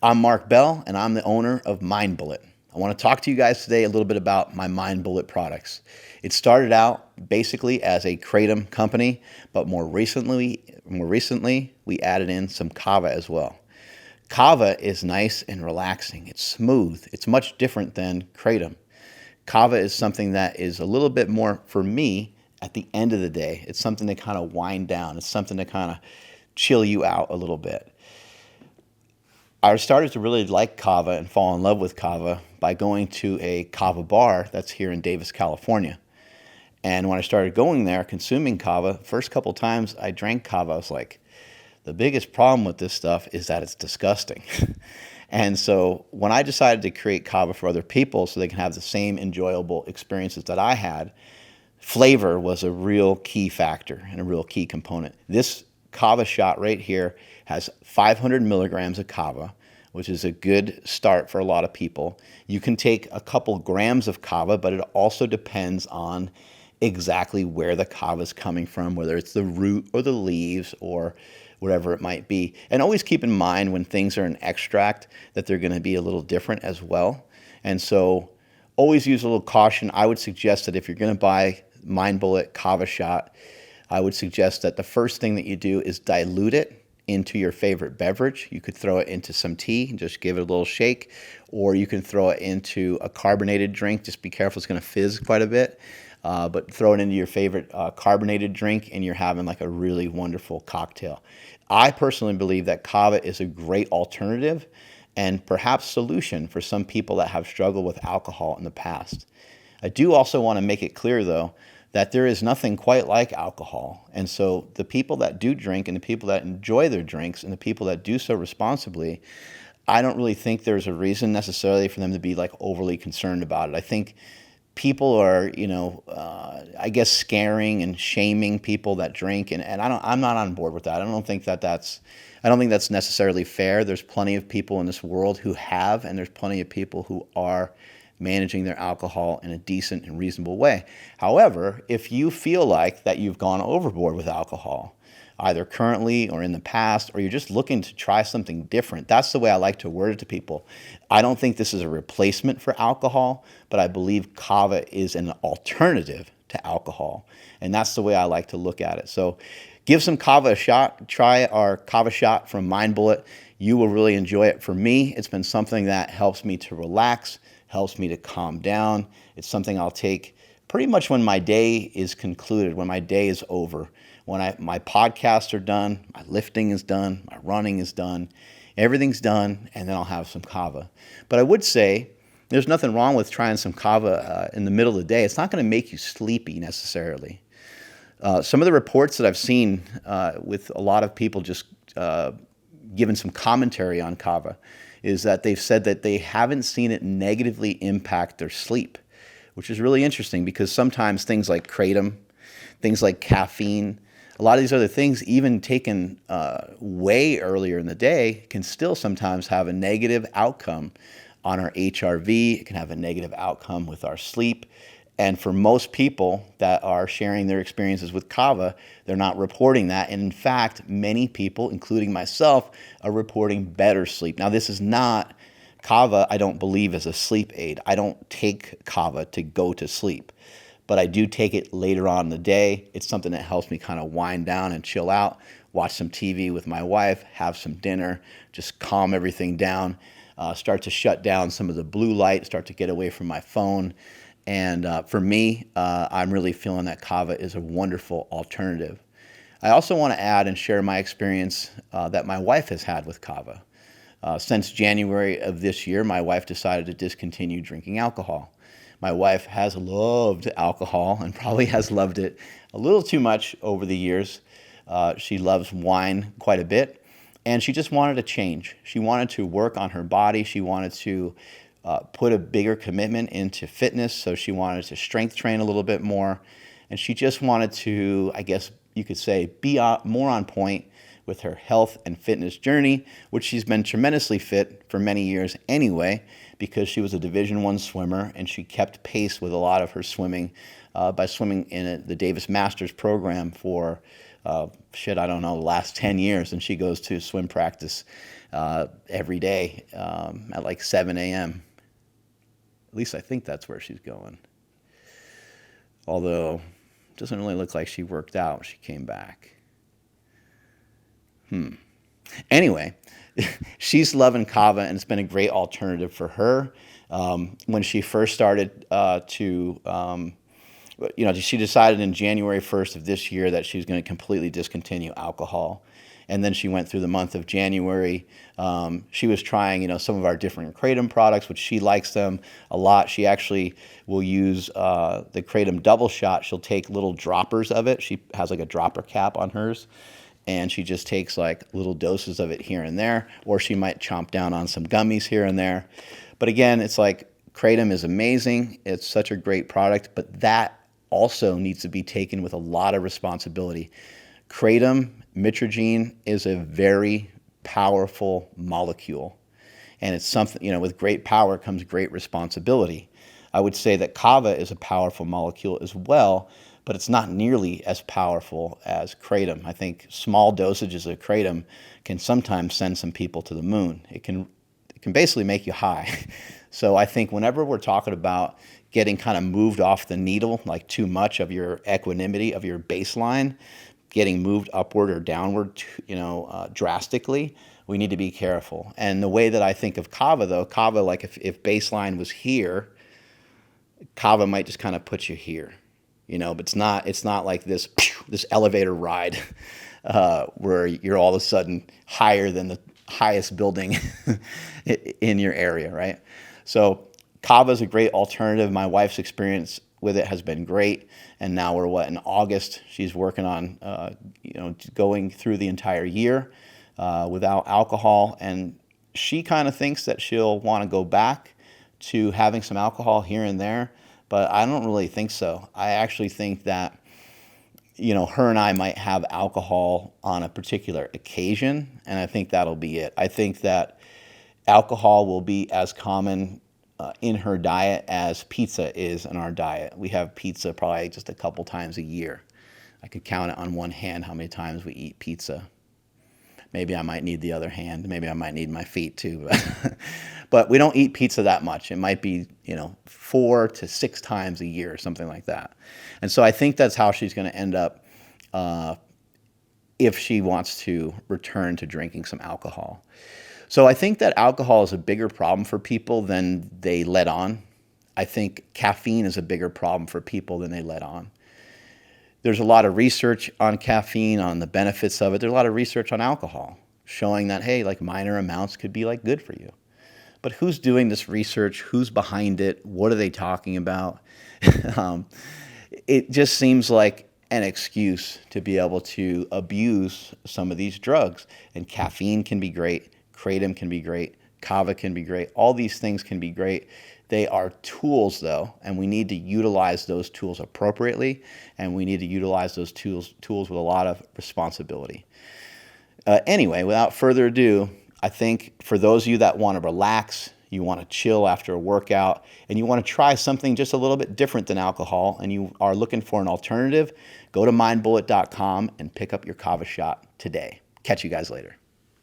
I'm Mark Bell, and I'm the owner of Mind Bullet. I want to talk to you guys today a little bit about my Mind Bullet products. It started out basically as a Kratom company, but more recently, we added in some Kava as well. Kava is nice and relaxing. It's smooth. It's much different than Kratom. Kava is something that is a little bit more, for me, at the end of the day. It's something to kind of wind down. It's something to kind of chill you out a little bit. I started to really like Kava and fall in love with Kava by going to a Kava bar that's here in Davis, California. And when I started going there, consuming Kava, first couple times I drank Kava, I was like, the biggest problem with this stuff is that it's disgusting. And so when I decided to create Kava for other people so they can have the same enjoyable experiences that I had, flavor was a real key factor and a real key component. This Kava shot right here has 500 milligrams of Kava, which is a good start for a lot of people. You can take a couple grams of Kava, but it also depends on exactly where the Kava is coming from, whether it's the root or the leaves or whatever it might be. And always keep in mind when things are in extract that they're going to be a little different as well. And so always use a little caution. I would suggest that if you're going to buy Mind Bullet Kava shot, I would suggest that the first thing that you do is dilute it into your favorite beverage. You could throw it into some tea and just give it a little shake, or you can throw it into a carbonated drink. Just be careful, it's going to fizz quite a bit. But throw it into your favorite carbonated drink and you're having like a really wonderful cocktail. I personally believe that Kava is a great alternative and perhaps solution for some people that have struggled with alcohol in the past. I do also want to make it clear, though, that there is nothing quite like alcohol. And so the people that do drink and the people that enjoy their drinks and the people that do so responsibly, I don't really think there's a reason necessarily for them to be like overly concerned about it. I think people are, I guess scaring and shaming people that drink, and I'm not on board with that. I don't think that's necessarily fair. There's plenty of people in this world who have, and there's plenty of people who are managing their alcohol in a decent and reasonable way. However, if you feel like that you've gone overboard with alcohol, either currently or in the past, or you're just looking to try something different, that's the way I like to word it to people. I don't think this is a replacement for alcohol, but I believe Kava is an alternative to alcohol. And that's the way I like to look at it. So give some Kava a shot. Try our Kava shot from Mind Bullet. You will really enjoy it. For me, it's been something that helps me to relax, helps me to calm down. It's something I'll take pretty much when my day is concluded, when my day is over. When my podcasts are done, my lifting is done, my running is done, everything's done, and then I'll have some Kava. But I would say there's nothing wrong with trying some Kava in the middle of the day. It's not going to make you sleepy necessarily. Some of the reports that I've seen with a lot of people just giving some commentary on Kava is that they've said that they haven't seen it negatively impact their sleep, which is really interesting because sometimes things like Kratom, things like caffeine, a lot of these other things, even taken way earlier in the day, can still sometimes have a negative outcome on our HRV. It can have a negative outcome with our sleep. And for most people that are sharing their experiences with Kava, they're not reporting that. And in fact, many people, including myself, are reporting better sleep. Now, this is not Kava, I don't believe, is a sleep aid. I don't take Kava to go to sleep, but I do take it later on in the day. It's something that helps me kind of wind down and chill out, watch some TV with my wife, have some dinner, just calm everything down, start to shut down some of the blue light, start to get away from my phone. And for me, I'm really feeling that Kava is a wonderful alternative. I also want to add and share my experience that my wife has had with Kava. Since January of this year, my wife decided to discontinue drinking alcohol. My wife has loved alcohol and probably has loved it a little too much over the years. She loves wine quite a bit, and she just wanted a change. She wanted to work on her body. She wanted to put a bigger commitment into fitness, so she wanted to strength train a little bit more, and she just wanted to, I guess you could say, be more on point with her health and fitness journey, which she's been tremendously fit for many years anyway, because she was a Division I swimmer, and she kept pace with a lot of her swimming by swimming in the Davis Masters program for shit, I don't know, the last 10 years, and she goes to swim practice every day at like 7 a.m. At least I think that's where she's going. Although, it doesn't really look like she worked out when she came back. Anyway, she's loving Kava, and it's been a great alternative for her. When she first started she decided in January 1st of this year that she was going to completely discontinue alcohol. And then she went through the month of January. She was trying, some of our different Kratom products, which she likes them a lot. She actually will use the Kratom double shot. She'll take little droppers of it. She has like a dropper cap on hers, and she just takes like little doses of it here and there, or she might chomp down on some gummies here and there. But again, it's like Kratom is amazing. It's such a great product, but that also needs to be taken with a lot of responsibility. Kratom, mitragine, is a very powerful molecule, and it's something, with great power comes great responsibility. I would say that Kava is a powerful molecule as well, but it's not nearly as powerful as Kratom. I think small dosages of Kratom can sometimes send some people to the moon. It can basically make you high. So I think whenever we're talking about getting kind of moved off the needle, like too much of your equanimity, of your baseline, getting moved upward or downward, drastically, we need to be careful. And the way that I think of Kava, though, like if baseline was here, Kava might just kind of put you here, but it's not like this elevator ride where you're all of a sudden higher than the highest building in your area, right? So Kava is a great alternative. My wife's experience with it has been great, and now we're in August. She's working on going through the entire year without alcohol, and she kind of thinks that she'll want to go back to having some alcohol here and there, but I don't really think so. I actually think that her and I might have alcohol on a particular occasion, and I think that'll be it. I think that alcohol will be as common in her diet as pizza is in our diet. We have pizza probably just a couple times a year. I could count it on one hand how many times we eat pizza. Maybe I might need the other hand. Maybe I might need my feet too. But we don't eat pizza that much. It might be, 4 to 6 times a year or something like that. And so I think that's how she's going to end up if she wants to return to drinking some alcohol. So I think that alcohol is a bigger problem for people than they let on. I think caffeine is a bigger problem for people than they let on. There's a lot of research on caffeine, on the benefits of it. There's a lot of research on alcohol showing that, hey, like minor amounts could be like good for you. But who's doing this research? Who's behind it? What are they talking about? It just seems like an excuse to be able to abuse some of these drugs. And caffeine can be great. Kratom can be great. Kava can be great. All these things can be great. They are tools, though, and we need to utilize those tools appropriately, and we need to utilize those tools with a lot of responsibility. Anyway, without further ado, I think for those of you that want to relax, you want to chill after a workout, and you want to try something just a little bit different than alcohol, and you are looking for an alternative, go to mindbullet.com and pick up your Kava shot today. Catch you guys later.